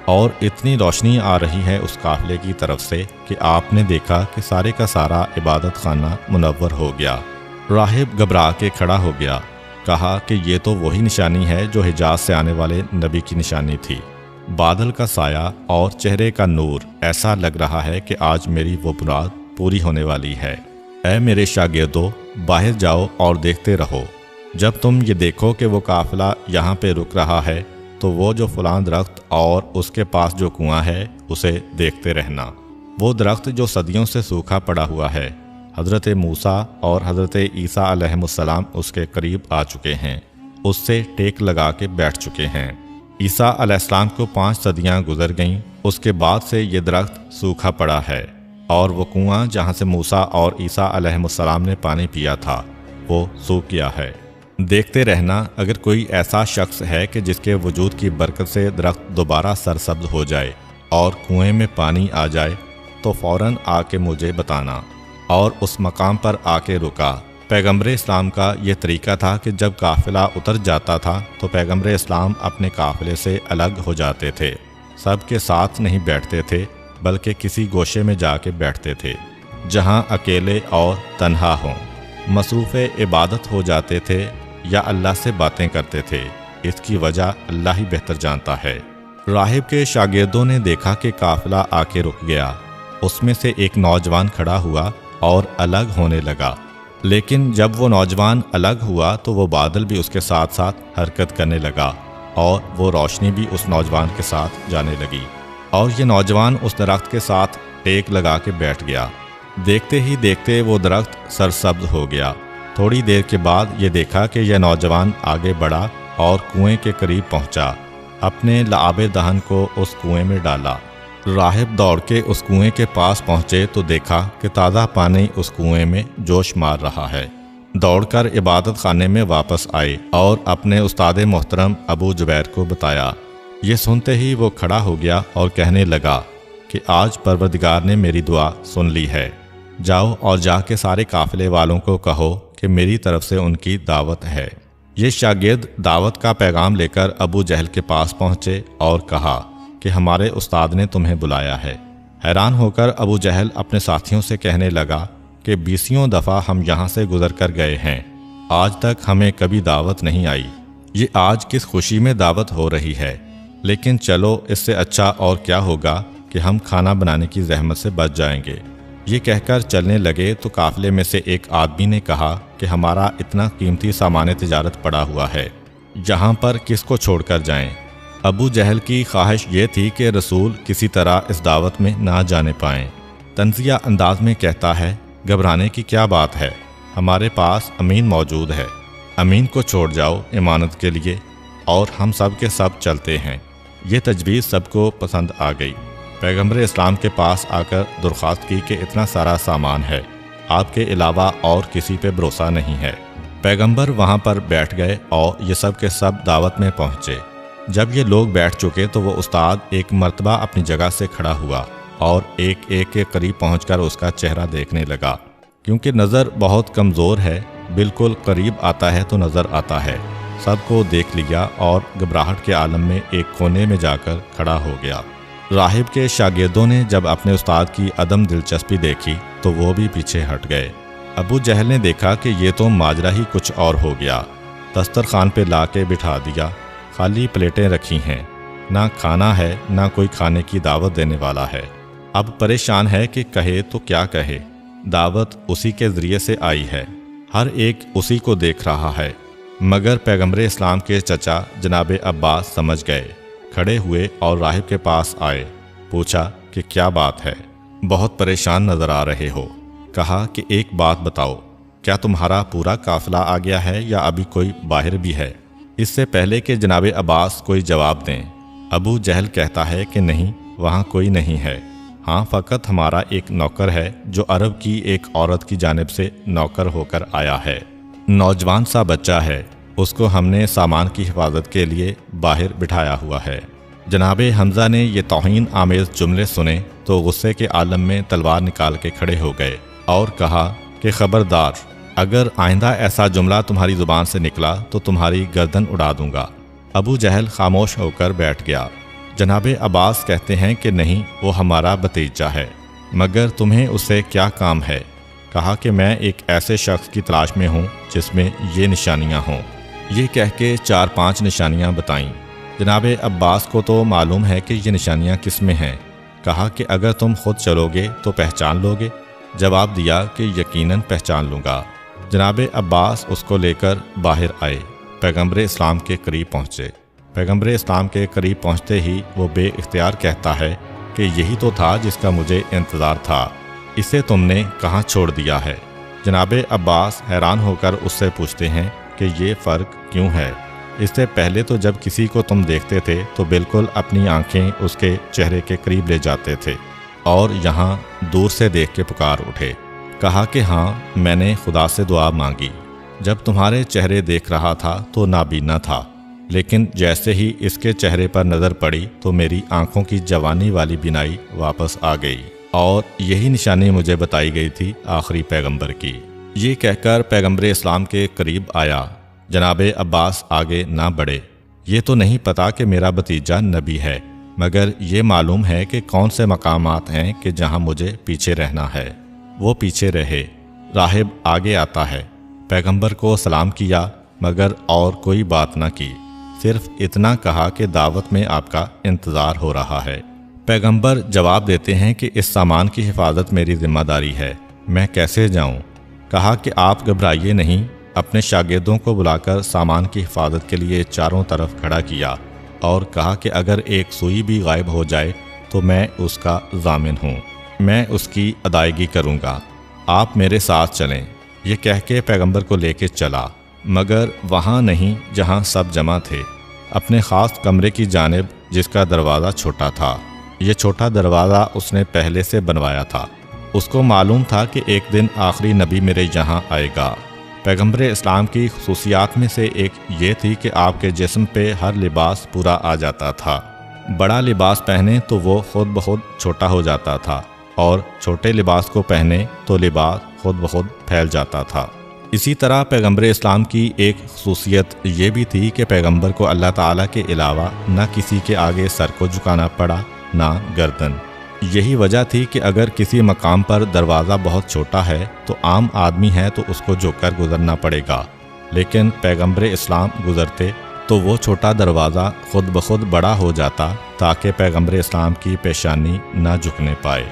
اور اتنی روشنی آ رہی ہے اس قافلے کی طرف سے کہ آپ نے دیکھا کہ سارے کا سارا عبادت خانہ منور ہو گیا۔ راہب گھبرا کے کھڑا ہو گیا، کہا کہ یہ تو وہی نشانی ہے جو حجاز سے آنے والے نبی کی نشانی تھی۔ بادل کا سایہ اور چہرے کا نور، ایسا لگ رہا ہے کہ آج میری وہ مراد پوری ہونے والی ہے۔ اے میرے شاگردو، باہر جاؤ اور دیکھتے رہو، جب تم یہ دیکھو کہ وہ قافلہ یہاں پہ رک رہا ہے تو وہ جو فلاں درخت اور اس کے پاس جو کنواں ہے اسے دیکھتے رہنا۔ وہ درخت جو صدیوں سے سوکھا پڑا ہوا ہے، حضرت موسیٰ اور حضرت عیسیٰ علیہ السلام اس کے قریب آ چکے ہیں، اس سے ٹیک لگا کے بیٹھ چکے ہیں۔ عیسیٰ علیہ السلام کو 5 صدیاں گزر گئیں، اس کے بعد سے یہ درخت سوکھا پڑا ہے، اور وہ کنواں جہاں سے موسیٰ اور عیسیٰ علیہ السلام نے پانی پیا تھا وہ سوکھ گیا ہے۔ دیکھتے رہنا، اگر کوئی ایسا شخص ہے کہ جس کے وجود کی برکت سے درخت دوبارہ سرسبز ہو جائے اور کنویں میں پانی آ جائے تو فوراً آ کے مجھے بتانا۔ اور اس مقام پر آ کے رکا۔ پیغمبر اسلام کا یہ طریقہ تھا کہ جب قافلہ اتر جاتا تھا تو پیغمبر اسلام اپنے قافلے سے الگ ہو جاتے تھے، سب کے ساتھ نہیں بیٹھتے تھے بلکہ کسی گوشے میں جا کے بیٹھتے تھے جہاں اکیلے اور تنہا ہوں، مصروف عبادت ہو جاتے تھے یا اللہ سے باتیں کرتے تھے۔ اس کی وجہ اللہ ہی بہتر جانتا ہے۔ راہب کے شاگردوں نے دیکھا کہ قافلہ آ کے رک گیا، اس میں سے ایک نوجوان کھڑا ہوا اور الگ ہونے لگا، لیکن جب وہ نوجوان الگ ہوا تو وہ بادل بھی اس کے ساتھ ساتھ حرکت کرنے لگا اور وہ روشنی بھی اس نوجوان کے ساتھ جانے لگی، اور یہ نوجوان اس درخت کے ساتھ ٹیک لگا کے بیٹھ گیا۔ دیکھتے ہی دیکھتے وہ درخت سرسبز ہو گیا۔ تھوڑی دیر کے بعد یہ دیکھا کہ یہ نوجوان آگے بڑھا اور کنویں کے قریب پہنچا، اپنے لعاب دہن کو اس کنویں میں ڈالا۔ راہب دوڑ کے اس کنویں کے پاس پہنچے تو دیکھا کہ تازہ پانی اس کنویں میں جوش مار رہا ہے۔ دوڑ کر عبادت خانے میں واپس آئے اور اپنے استاد محترم ابو جبیر کو بتایا۔ یہ سنتے ہی وہ کھڑا ہو گیا اور کہنے لگا کہ آج پروردگار نے میری دعا سن لی ہے، جاؤ اور جا کے سارے قافلے والوں کو کہو کہ میری طرف سے ان کی دعوت ہے۔ یہ شاگرد دعوت کا پیغام لے کر ابو جہل کے پاس پہنچے اور کہا کہ ہمارے استاد نے تمہیں بلایا ہے۔ حیران ہو کر ابو جہل اپنے ساتھیوں سے کہنے لگا کہ 20 دفعہ ہم یہاں سے گزر کر گئے ہیں، آج تک ہمیں کبھی دعوت نہیں آئی، یہ آج کس خوشی میں دعوت ہو رہی ہے، لیکن چلو اس سے اچھا اور کیا ہوگا کہ ہم کھانا بنانے کی زحمت سے بچ جائیں گے۔ یہ کہہ کر چلنے لگے تو قافلے میں سے ایک آدمی نے کہا کہ ہمارا اتنا قیمتی سامان تجارت پڑا ہوا ہے، یہاں پر کس کو چھوڑ کر جائیں؟ ابو جہل کی خواہش یہ تھی کہ رسول کسی طرح اس دعوت میں نہ جانے پائیں۔ طنزیہ انداز میں کہتا ہے، گھبرانے کی کیا بات ہے، ہمارے پاس امین موجود ہے، امین کو چھوڑ جاؤ امانت کے لیے اور ہم سب کے سب چلتے ہیں۔ یہ تجویز سب کو پسند آ گئی۔ پیغمبر اسلام کے پاس آ کر درخواست کی کہ اتنا سارا سامان ہے، آپ کے علاوہ اور کسی پہ بھروسہ نہیں ہے۔ پیغمبر وہاں پر بیٹھ گئے اور یہ سب کے سب دعوت میں پہنچے۔ جب یہ لوگ بیٹھ چکے تو وہ استاد ایک مرتبہ اپنی جگہ سے کھڑا ہوا اور ایک ایک کے قریب پہنچ کر اس کا چہرہ دیکھنے لگا۔ کیونکہ نظر بہت کمزور ہے، بالکل قریب آتا ہے تو نظر آتا ہے۔ سب کو دیکھ لیا اور گھبراہٹ کے عالم میں ایک کونے میں جا کر کھڑا ہو گیا۔ راہب کے شاگردوں نے جب اپنے استاد کی عدم دلچسپی دیکھی تو وہ بھی پیچھے ہٹ گئے۔ ابو جہل نے دیکھا کہ یہ تو ماجرا ہی کچھ اور ہو گیا۔ دسترخوان پہ لا کے بٹھا دیا، خالی پلیٹیں رکھی ہیں، نہ کھانا ہے نہ کوئی کھانے کی دعوت دینے والا ہے۔ اب پریشان ہے کہ کہے تو کیا کہے، دعوت اسی کے ذریعے سے آئی ہے، ہر ایک اسی کو دیکھ رہا ہے۔ مگر پیغمبر اسلام کے چچا جناب عباس سمجھ گئے، کھڑے ہوئے اور راہب کے پاس آئے، پوچھا کہ کیا بات ہے، بہت پریشان نظر آ رہے ہو۔ کہا کہ ایک بات بتاؤ، کیا تمہارا پورا قافلہ آ گیا ہے یا ابھی کوئی باہر بھی ہے؟ اس سے پہلے کہ جناب عباس کوئی جواب دیں، ابو جہل کہتا ہے کہ نہیں، وہاں کوئی نہیں ہے، ہاں فقط ہمارا ایک نوکر ہے جو عرب کی ایک عورت کی جانب سے نوکر ہو کر آیا ہے، نوجوان سا بچہ ہے، اس کو ہم نے سامان کی حفاظت کے لیے باہر بٹھایا ہوا ہے۔ جناب حمزہ نے یہ توہین آمیز جملے سنے تو غصے کے عالم میں تلوار نکال کے کھڑے ہو گئے اور کہا کہ خبردار، اگر آئندہ ایسا جملہ تمہاری زبان سے نکلا تو تمہاری گردن اڑا دوں گا۔ ابو جہل خاموش ہو کر بیٹھ گیا۔ جناب عباس کہتے ہیں کہ نہیں، وہ ہمارا بھتیجا ہے، مگر تمہیں اس سے کیا کام ہے؟ کہا کہ میں ایک ایسے شخص کی تلاش میں ہوں جس میں یہ نشانیاں ہوں۔ یہ کہہ کے 4-5 نشانیاں بتائیں۔ جناب عباس کو تو معلوم ہے کہ یہ نشانیاں کس میں ہیں۔ کہا کہ اگر تم خود چلو گے تو پہچان لو گے؟ جواب دیا کہ یقیناً پہچان لوں گا۔ جناب عباس اس کو لے کر باہر آئے، پیغمبر اسلام کے قریب پہنچے۔ پیغمبر اسلام کے قریب پہنچتے ہی وہ بے اختیار کہتا ہے کہ یہی تو تھا جس کا مجھے انتظار تھا، اسے تم نے کہاں چھوڑ دیا ہے؟ جناب عباس حیران ہو کر اس سے پوچھتے ہیں کہ یہ فرق کیوں ہے؟ اس سے پہلے تو جب کسی کو تم دیکھتے تھے تو بالکل اپنی آنکھیں اس کے چہرے کے قریب لے جاتے تھے اور یہاں دور سے دیکھ کے پکار اٹھے۔ کہا کہ ہاں، میں نے خدا سے دعا مانگی، جب تمہارے چہرے دیکھ رہا تھا تو نابینا تھا، لیکن جیسے ہی اس کے چہرے پر نظر پڑی تو میری آنکھوں کی جوانی والی بینائی واپس آ گئی، اور یہی نشانی مجھے بتائی گئی تھی آخری پیغمبر کی۔ یہ کہہ کر پیغمبر اسلام کے قریب آیا۔ جناب عباس آگے نہ بڑھے۔ یہ تو نہیں پتا کہ میرا بھتیجا نبی ہے، مگر یہ معلوم ہے کہ کون سے مقامات ہیں کہ جہاں مجھے پیچھے رہنا ہے۔ وہ پیچھے رہے۔ راہب آگے آتا ہے، پیغمبر کو سلام کیا مگر اور کوئی بات نہ کی، صرف اتنا کہا کہ دعوت میں آپ کا انتظار ہو رہا ہے۔ پیغمبر جواب دیتے ہیں کہ اس سامان کی حفاظت میری ذمہ داری ہے، میں کیسے جاؤں؟ کہا کہ آپ گھبرائیے نہیں۔ اپنے شاگردوں کو بلا کر سامان کی حفاظت کے لیے چاروں طرف کھڑا کیا اور کہا کہ اگر ایک سوئی بھی غائب ہو جائے تو میں اس کا ضامن ہوں، میں اس کی ادائیگی کروں گا، آپ میرے ساتھ چلیں۔ یہ کہہ کے پیغمبر کو لے کے چلا، مگر وہاں نہیں جہاں سب جمع تھے، اپنے خاص کمرے کی جانب جس کا دروازہ چھوٹا تھا۔ یہ چھوٹا دروازہ اس نے پہلے سے بنوایا تھا، اس کو معلوم تھا کہ ایک دن آخری نبی میرے یہاں آئے گا۔ پیغمبر اسلام کی خصوصیات میں سے ایک یہ تھی کہ آپ کے جسم پہ ہر لباس پورا آ جاتا تھا، بڑا لباس پہنے تو وہ خود بخود چھوٹا ہو جاتا تھا، اور چھوٹے لباس کو پہنے تو لباس خود بخود پھیل جاتا تھا۔ اسی طرح پیغمبر اسلام کی ایک خصوصیت یہ بھی تھی کہ پیغمبر کو اللہ تعالیٰ کے علاوہ نہ کسی کے آگے سر کو جھکانا پڑا نہ گردن۔ یہی وجہ تھی کہ اگر کسی مقام پر دروازہ بہت چھوٹا ہے تو عام آدمی ہے تو اس کو جھک کر گزرنا پڑے گا، لیکن پیغمبر اسلام گزرتے تو وہ چھوٹا دروازہ خود بخود بڑا ہو جاتا تاکہ پیغمبر اسلام کی پیشانی نہ جھکنے پائے،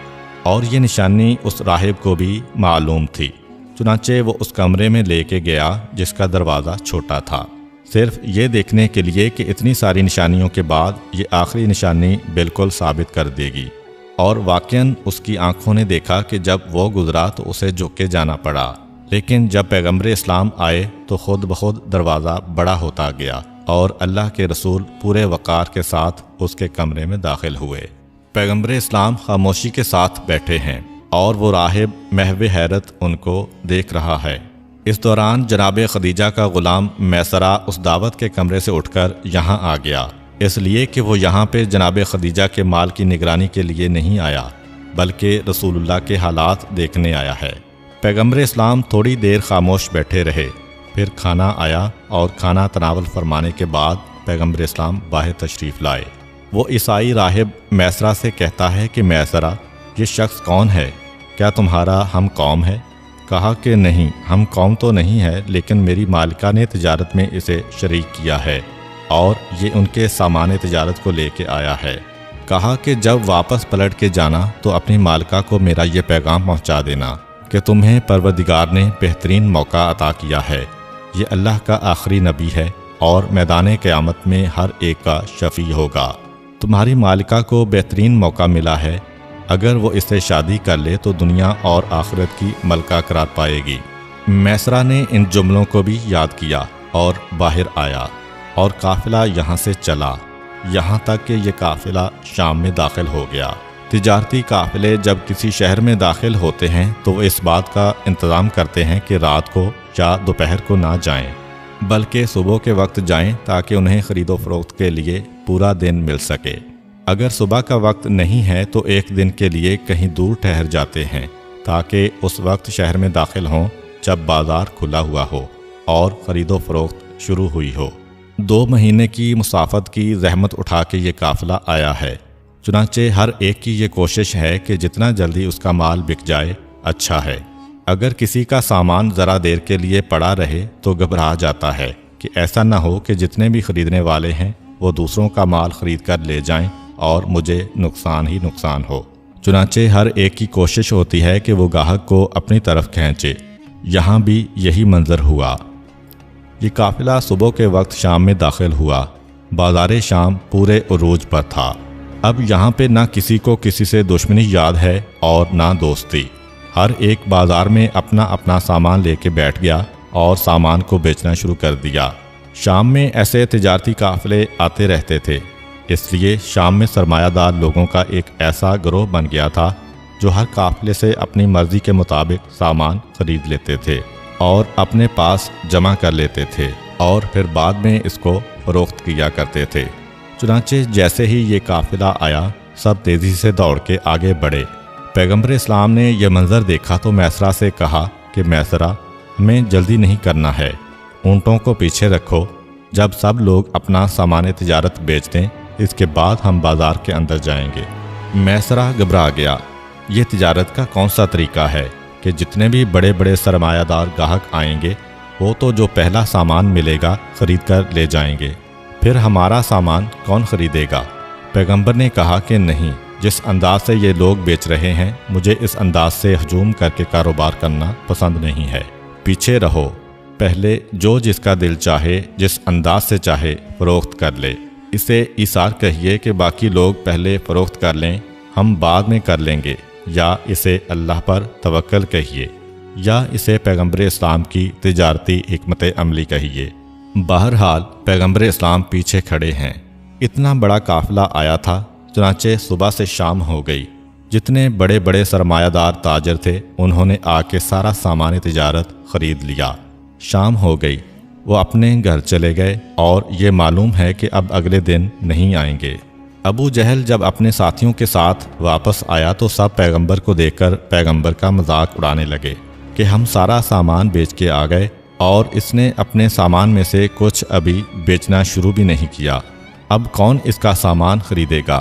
اور یہ نشانی اس راہب کو بھی معلوم تھی۔ چنانچہ وہ اس کمرے میں لے کے گیا جس کا دروازہ چھوٹا تھا، صرف یہ دیکھنے کے لیے کہ اتنی ساری نشانیوں کے بعد یہ آخری نشانی بالکل ثابت کر دے گی۔ اور واقعاً اس کی آنکھوں نے دیکھا کہ جب وہ گزرا تو اسے جھک کے جانا پڑا، لیکن جب پیغمبر اسلام آئے تو خود بخود دروازہ بڑا ہوتا گیا اور اللہ کے رسول پورے وقار کے ساتھ اس کے کمرے میں داخل ہوئے۔ پیغمبر اسلام خاموشی کے ساتھ بیٹھے ہیں اور وہ راہب محو حیرت ان کو دیکھ رہا ہے۔ اس دوران جناب خدیجہ کا غلام میسرہ اس دعوت کے کمرے سے اٹھ کر یہاں آ گیا، اس لیے کہ وہ یہاں پہ جناب خدیجہ کے مال کی نگرانی کے لیے نہیں آیا بلکہ رسول اللہ کے حالات دیکھنے آیا ہے۔ پیغمبر اسلام تھوڑی دیر خاموش بیٹھے رہے، پھر کھانا آیا اور کھانا تناول فرمانے کے بعد پیغمبر اسلام باہر تشریف لائے۔ وہ عیسائی راہب میسرہ سے کہتا ہے کہ میسرہ، یہ شخص کون ہے؟ کیا تمہارا ہم قوم ہے؟ کہا کہ نہیں، ہم قوم تو نہیں ہے، لیکن میری مالکہ نے تجارت میں اسے شریک کیا ہے اور یہ ان کے سامان تجارت کو لے کے آیا ہے۔ کہا کہ جب واپس پلٹ کے جانا تو اپنی مالکہ کو میرا یہ پیغام پہنچا دینا کہ تمہیں پروردگار نے بہترین موقع عطا کیا ہے، یہ اللہ کا آخری نبی ہے اور میدان قیامت میں ہر ایک کا شفیع ہوگا۔ تمہاری مالکہ کو بہترین موقع ملا ہے، اگر وہ اس سے شادی کر لے تو دنیا اور آخرت کی ملکہ قرار پائے گی۔ میسرہ نے ان جملوں کو بھی یاد کیا اور باہر آیا اور قافلہ یہاں سے چلا، یہاں تک کہ یہ قافلہ شام میں داخل ہو گیا۔ تجارتی قافلے جب کسی شہر میں داخل ہوتے ہیں تو وہ اس بات کا انتظام کرتے ہیں کہ رات کو یا دوپہر کو نہ جائیں، بلکہ صبح کے وقت جائیں تاکہ انہیں خرید و فروخت کے لیے پورا دن مل سکے۔ اگر صبح کا وقت نہیں ہے تو ایک دن کے لیے کہیں دور ٹھہر جاتے ہیں تاکہ اس وقت شہر میں داخل ہوں جب بازار کھلا ہوا ہو اور خرید و فروخت شروع ہوئی ہو۔ 2 مہینے کی مسافت کی زحمت اٹھا کے یہ قافلہ آیا ہے، چنانچہ ہر ایک کی یہ کوشش ہے کہ جتنا جلدی اس کا مال بک جائے اچھا ہے۔ اگر کسی کا سامان ذرا دیر کے لیے پڑا رہے تو گھبرا جاتا ہے کہ ایسا نہ ہو کہ جتنے بھی خریدنے والے ہیں وہ دوسروں کا مال خرید کر لے جائیں اور مجھے نقصان ہی نقصان ہو۔ چنانچہ ہر ایک کی کوشش ہوتی ہے کہ وہ گاہک کو اپنی طرف کھینچے۔ یہاں بھی یہی منظر ہوا۔ یہ قافلہ صبح کے وقت شام میں داخل ہوا۔ بازار شام پورے عروج پر تھا۔ اب یہاں پہ نہ کسی کو کسی سے دشمنی یاد ہے اور نہ دوستی۔ ہر ایک بازار میں اپنا اپنا سامان لے کے بیٹھ گیا اور سامان کو بیچنا شروع کر دیا۔ شام میں ایسے تجارتی قافلے آتے رہتے تھے، اس لیے شام میں سرمایہ دار لوگوں کا ایک ایسا گروہ بن گیا تھا جو ہر قافلے سے اپنی مرضی کے مطابق سامان خرید لیتے تھے اور اپنے پاس جمع کر لیتے تھے اور پھر بعد میں اس کو فروخت کیا کرتے تھے۔ چنانچہ جیسے ہی یہ قافلہ آیا سب تیزی سے دوڑ کے آگے بڑھے۔ پیغمبر اسلام نے یہ منظر دیکھا تو میسرہ سے کہا کہ میسرہ، ہمیں جلدی نہیں کرنا ہے، اونٹوں کو پیچھے رکھو، جب سب لوگ اپنا سامان تجارت بیچ دیں اس کے بعد ہم بازار کے اندر جائیں گے۔ میسرہ گھبرا گیا۔ یہ تجارت کا کون سا طریقہ ہے کہ جتنے بھی بڑے بڑے سرمایہ دار گاہک آئیں گے وہ تو جو پہلا سامان ملے گا خرید کر لے جائیں گے، پھر ہمارا سامان کون خریدے گا؟ پیغمبر نے کہا کہ نہیں، جس انداز سے یہ لوگ بیچ رہے ہیں مجھے اس انداز سے ہجوم کر کے کاروبار کرنا پسند نہیں ہے، پیچھے رہو، پہلے جو جس کا دل چاہے جس انداز سے چاہے فروخت کر لے۔ اسے ایثار کہیے کہ باقی لوگ پہلے فروخت کر لیں، ہم بعد میں کر لیں گے، یا اسے اللہ پر توکل کہیے، یا اسے پیغمبر اسلام کی تجارتی حکمت عملی کہیے۔ بہرحال پیغمبر اسلام پیچھے کھڑے ہیں۔ اتنا بڑا قافلہ آیا تھا، چنانچہ صبح سے شام ہو گئی۔ جتنے بڑے بڑے سرمایہ دار تاجر تھے انہوں نے آ کے سارا سامان تجارت خرید لیا۔ شام ہو گئی، وہ اپنے گھر چلے گئے اور یہ معلوم ہے کہ اب اگلے دن نہیں آئیں گے۔ ابو جہل جب اپنے ساتھیوں کے ساتھ واپس آیا تو سب پیغمبر کو دیکھ کر پیغمبر کا مذاق اڑانے لگے کہ ہم سارا سامان بیچ کے آ گئے اور اس نے اپنے سامان میں سے کچھ ابھی بیچنا شروع بھی نہیں کیا، اب کون اس کا سامان خریدے گا؟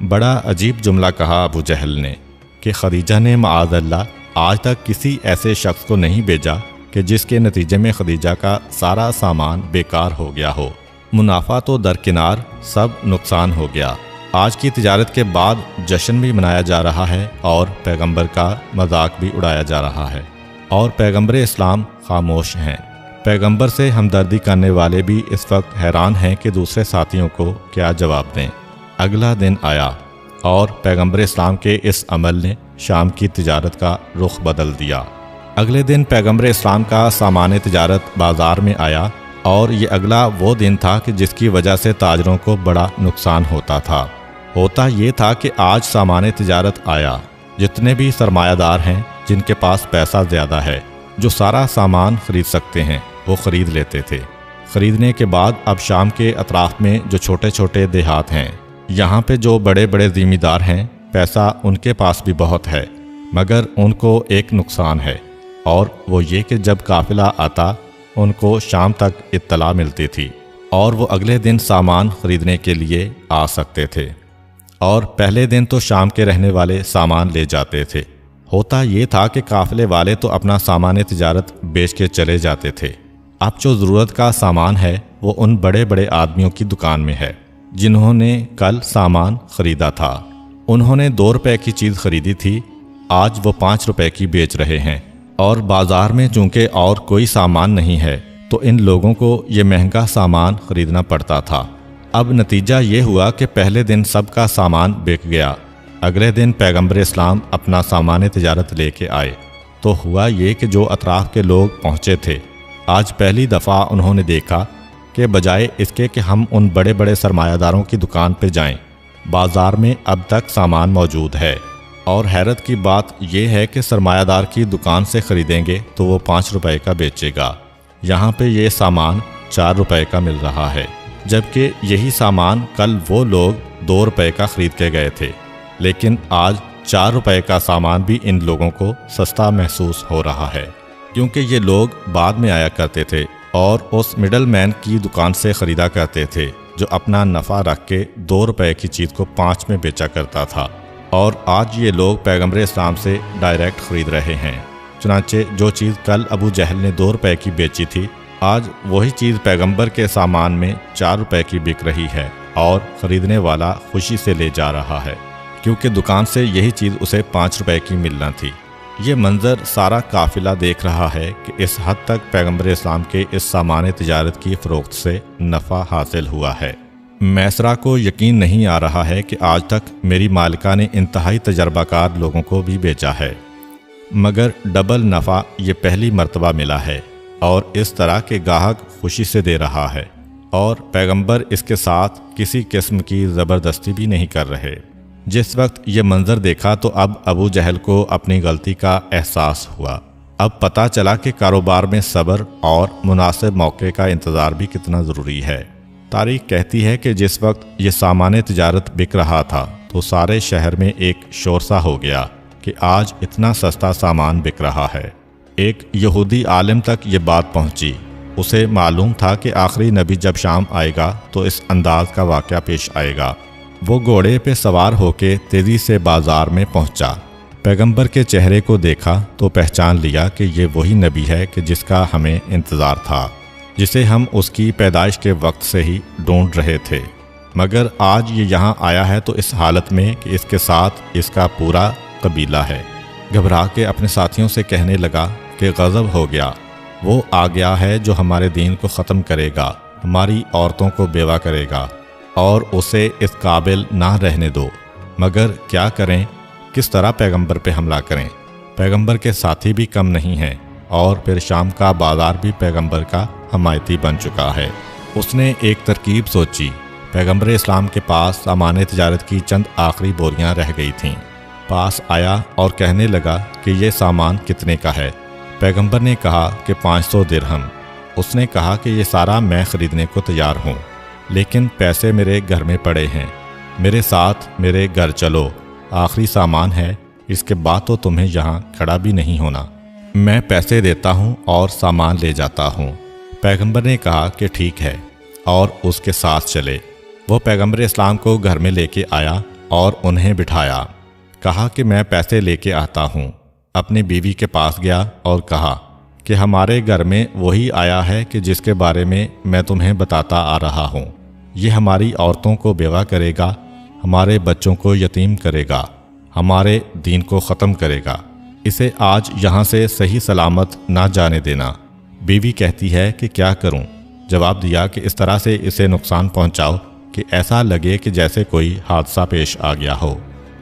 بڑا عجیب جملہ کہا ابو جہل نے کہ خدیجہ نے معاذ اللہ آج تک کسی ایسے شخص کو نہیں بھیجا کہ جس کے نتیجے میں خدیجہ کا سارا سامان بیکار ہو گیا ہو۔ منافع تو درکنار، سب نقصان ہو گیا۔ آج کی تجارت کے بعد جشن بھی منایا جا رہا ہے اور پیغمبر کا مذاق بھی اڑایا جا رہا ہے، اور پیغمبر اسلام خاموش ہیں۔ پیغمبر سے ہمدردی کرنے والے بھی اس وقت حیران ہیں کہ دوسرے ساتھیوں کو کیا جواب دیں۔ اگلا دن آیا اور پیغمبر اسلام کے اس عمل نے شام کی تجارت کا رخ بدل دیا۔ اگلے دن پیغمبر اسلام کا سامان تجارت بازار میں آیا اور یہ اگلا وہ دن تھا کہ جس کی وجہ سے تاجروں کو بڑا نقصان ہوتا تھا۔ ہوتا یہ تھا کہ آج سامان تجارت آیا، جتنے بھی سرمایہ دار ہیں جن کے پاس پیسہ زیادہ ہے، جو سارا سامان خرید سکتے ہیں وہ خرید لیتے تھے۔ خریدنے کے بعد اب شام کے اطراف میں جو چھوٹے چھوٹے دیہات ہیں، یہاں پہ جو بڑے بڑے ذمہ دار ہیں، پیسہ ان کے پاس بھی بہت ہے، مگر ان کو ایک نقصان ہے، اور وہ یہ کہ جب قافلہ آتا ان کو شام تک اطلاع ملتی تھی اور وہ اگلے دن سامان خریدنے کے لیے آ سکتے تھے، اور پہلے دن تو شام کے رہنے والے سامان لے جاتے تھے۔ ہوتا یہ تھا کہ قافلے والے تو اپنا سامان تجارت بیچ کے چلے جاتے تھے، اب جو ضرورت کا سامان ہے وہ ان بڑے بڑے آدمیوں کی دکان میں ہے جنہوں نے کل سامان خریدا تھا۔ انہوں نے 2 روپے کی چیز خریدی تھی، آج وہ 5 روپے کی بیچ رہے ہیں، اور بازار میں چونکہ اور کوئی سامان نہیں ہے تو ان لوگوں کو یہ مہنگا سامان خریدنا پڑتا تھا۔ اب نتیجہ یہ ہوا کہ پہلے دن سب کا سامان بک گیا، اگلے دن پیغمبر اسلام اپنا سامان تجارت لے کے آئے تو ہوا یہ کہ جو اطراف کے لوگ پہنچے تھے آج پہلی دفعہ انہوں نے دیکھا کہ بجائے اس کے کہ ہم ان بڑے بڑے سرمایہ داروں کی دکان پہ جائیں، بازار میں اب تک سامان موجود ہے، اور حیرت کی بات یہ ہے کہ سرمایہ دار کی دکان سے خریدیں گے تو وہ 5 روپے کا بیچے گا، یہاں پہ یہ سامان 4 روپے کا مل رہا ہے، جبکہ یہی سامان کل وہ لوگ 2 روپے کا خرید کے گئے تھے، لیکن آج 4 روپے کا سامان بھی ان لوگوں کو سستا محسوس ہو رہا ہے، کیونکہ یہ لوگ بعد میں آیا کرتے تھے اور اس مڈل مین کی دکان سے خریدا کرتے تھے جو اپنا نفع رکھ کے 2 روپے کی چیز کو 5 میں بیچا کرتا تھا، اور آج یہ لوگ پیغمبر اسلام سے ڈائریکٹ خرید رہے ہیں۔ چنانچہ جو چیز کل ابو جہل نے 2 روپے کی بیچی تھی آج وہی چیز پیغمبر کے سامان میں 4 روپے کی بک رہی ہے، اور خریدنے والا خوشی سے لے جا رہا ہے کیونکہ دکان سے یہی چیز اسے 5 روپے کی ملنا تھی۔ یہ منظر سارا قافلہ دیکھ رہا ہے کہ اس حد تک پیغمبر اسلام کے اس سامان تجارت کی فروخت سے نفع حاصل ہوا ہے۔ میسرہ کو یقین نہیں آ رہا ہے کہ آج تک میری مالکہ نے انتہائی تجربہ کار لوگوں کو بھی بیچا ہے، مگر ڈبل نفع یہ پہلی مرتبہ ملا ہے، اور اس طرح کے گاہک خوشی سے دے رہا ہے، اور پیغمبر اس کے ساتھ کسی قسم کی زبردستی بھی نہیں کر رہے۔ جس وقت یہ منظر دیکھا تو اب ابو جہل کو اپنی غلطی کا احساس ہوا، اب پتہ چلا کہ کاروبار میں صبر اور مناسب موقع کا انتظار بھی کتنا ضروری ہے۔ تاریخ کہتی ہے کہ جس وقت یہ سامان تجارت بک رہا تھا تو سارے شہر میں ایک شور سا ہو گیا کہ آج اتنا سستا سامان بک رہا ہے۔ ایک یہودی عالم تک یہ بات پہنچی، اسے معلوم تھا کہ آخری نبی جب شام آئے گا تو اس انداز کا واقعہ پیش آئے گا۔ وہ گھوڑے پہ سوار ہو کے تیزی سے بازار میں پہنچا، پیغمبر کے چہرے کو دیکھا تو پہچان لیا کہ یہ وہی نبی ہے کہ جس کا ہمیں انتظار تھا، جسے ہم اس کی پیدائش کے وقت سے ہی ڈھونڈ رہے تھے، مگر آج یہ یہاں آیا ہے تو اس حالت میں کہ اس کے ساتھ اس کا پورا قبیلہ ہے۔ گھبرا کے اپنے ساتھیوں سے کہنے لگا کہ غضب ہو گیا، وہ آ گیا ہے جو ہمارے دین کو ختم کرے گا، ہماری عورتوں کو بیوہ کرے گا، اور اسے اس قابل نہ رہنے دو، مگر کیا کریں، کس طرح پیغمبر پہ حملہ کریں؟ پیغمبر کے ساتھی بھی کم نہیں ہیں، اور پھر شام کا بازار بھی پیغمبر کا حمایتی بن چکا ہے۔ اس نے ایک ترکیب سوچی، پیغمبر اسلام کے پاس سامان تجارت کی چند آخری بوریاں رہ گئی تھیں، پاس آیا اور کہنے لگا کہ یہ سامان کتنے کا ہے؟ پیغمبر نے کہا کہ 500 درہم۔ اس نے کہا کہ یہ سارا میں خریدنے کو تیار ہوں، لیکن پیسے میرے گھر میں پڑے ہیں، میرے ساتھ میرے گھر چلو، آخری سامان ہے، اس کے بعد تو تمہیں یہاں کھڑا بھی نہیں ہونا، میں پیسے دیتا ہوں اور سامان لے جاتا ہوں۔ پیغمبر نے کہا کہ ٹھیک ہے، اور اس کے ساتھ چلے۔ وہ پیغمبر اسلام کو گھر میں لے کے آیا اور انہیں بٹھایا، کہا کہ میں پیسے لے کے آتا ہوں۔ اپنی بیوی کے پاس گیا اور کہا کہ ہمارے گھر میں وہی آیا ہے کہ جس کے بارے میں تمہیں بتاتا آ رہا ہوں، یہ ہماری عورتوں کو بیوہ کرے گا، ہمارے بچوں کو یتیم کرے گا، ہمارے دین کو ختم کرے گا، اسے آج یہاں سے صحیح سلامت نہ جانے دینا۔ بیوی کہتی ہے کہ کیا کروں؟ جواب دیا کہ اس طرح سے اسے نقصان پہنچاؤ کہ ایسا لگے کہ جیسے کوئی حادثہ پیش آ گیا ہو۔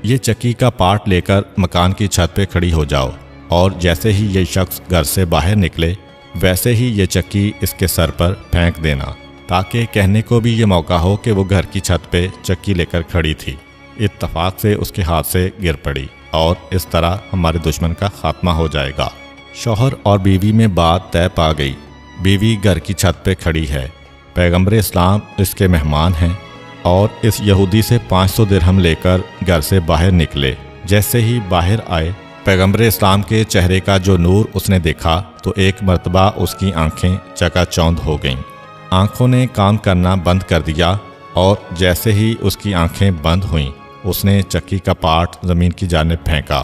یہ چکی کا پارٹ لے کر مکان کی چھت پہ کھڑی ہو جاؤ، اور جیسے ہی یہ شخص گھر سے باہر نکلے ویسے ہی یہ چکی اس کے سر پر پھینک دینا، تاکہ کہنے کو بھی یہ موقع ہو کہ وہ گھر کی چھت پہ چکی لے کر کھڑی تھی۔ اتفاق سے اس کے ہاتھ سے گر پڑی، اور اس طرح ہمارے دشمن کا خاتمہ ہو جائے گا۔ شوہر اور بیوی میں بات طے پا گئی۔ بیوی گھر کی چھت پہ کھڑی ہے، پیغمبر اسلام اس کے مہمان ہیں، اور اس یہودی سے 500 درہم لے کر گھر سے باہر نکلے۔ جیسے ہی باہر آئے، پیغمبر اسلام کے چہرے کا جو نور اس نے دیکھا تو ایک مرتبہ اس کی آنکھیں چکا چوندھ ہو گئیں، آنکھوں نے کام کرنا بند کر دیا، اور جیسے ہی اس کی آنکھیں بند ہوئیں اس نے چکی کا پارٹ زمین کی جانب پھینکا۔